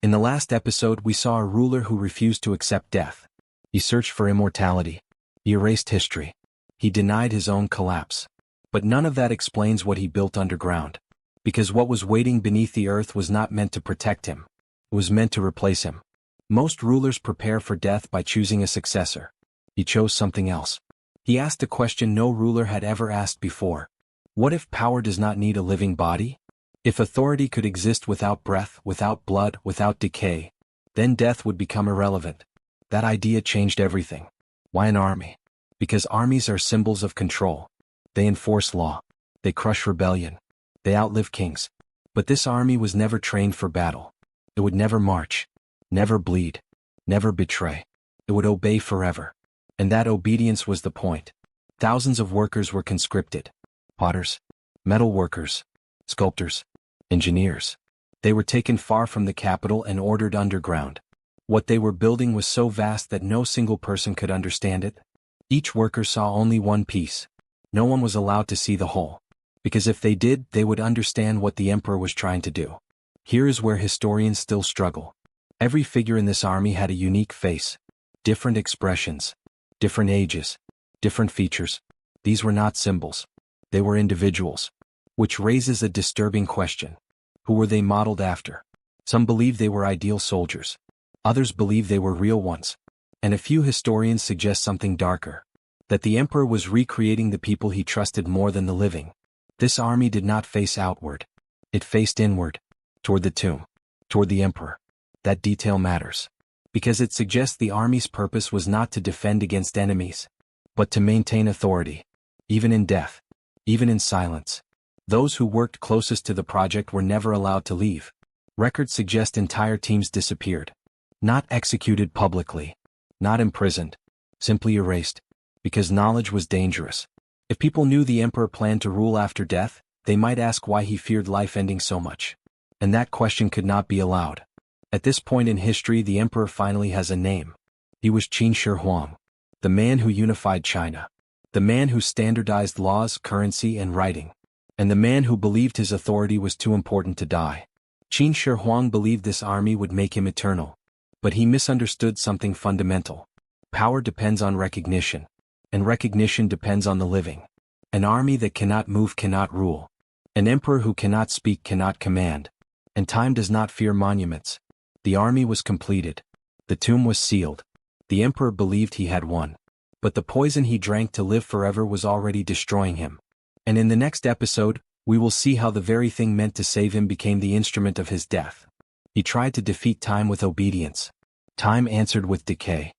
In the last episode, we saw a ruler who refused to accept death. He searched for immortality. He erased history. He denied his own collapse. But none of that explains what he built underground. Because what was waiting beneath the earth was not meant to protect him. It was meant to replace him. Most rulers prepare for death by choosing a successor. He chose something else. He asked a question no ruler had ever asked before. What if power does not need a living body? If authority could exist without breath, without blood, without decay, then death would become irrelevant. That idea changed everything. Why an army? Because armies are symbols of control. They enforce law. They crush rebellion. They outlive kings. But this army was never trained for battle. It would never march, never bleed, never betray. It would obey forever. And that obedience was the point. Thousands of workers were conscripted. Potters, metal workers, sculptors, engineers. They were taken far from the capital and ordered underground. What they were building was so vast that no single person could understand it. Each worker saw only one piece. No one was allowed to see the whole. Because if they did, they would understand what the emperor was trying to do. Here is where historians still struggle. Every figure in this army had a unique face, different expressions, different ages, different features. These were not symbols. They were individuals. Which raises a disturbing question. Who were they modeled after? Some believe they were ideal soldiers. Others believe they were real ones. And a few historians suggest something darker. That the emperor was recreating the people he trusted more than the living. This army did not face outward. It faced inward. Toward the tomb. Toward the emperor. That detail matters. Because it suggests the army's purpose was not to defend against enemies, but to maintain authority. Even in death. Even in silence. Those who worked closest to the project were never allowed to leave. Records suggest entire teams disappeared. Not executed publicly. Not imprisoned. Simply erased. Because knowledge was dangerous. If people knew the emperor planned to rule after death, they might ask why he feared life ending so much. And that question could not be allowed. At this point in history, the emperor finally has a name. He was Qin Shi Huang, the man who unified China. The man who standardized laws, currency, and writing. And the man who believed his authority was too important to die. Qin Shi Huang believed this army would make him eternal. But he misunderstood something fundamental. Power depends on recognition. And recognition depends on the living. An army that cannot move cannot rule. An emperor who cannot speak cannot command. And time does not fear monuments. The army was completed. The tomb was sealed. The emperor believed he had won. But the poison he drank to live forever was already destroying him. And in the next episode, we will see how the very thing meant to save him became the instrument of his death. He tried to defeat time with obedience. Time answered with decay.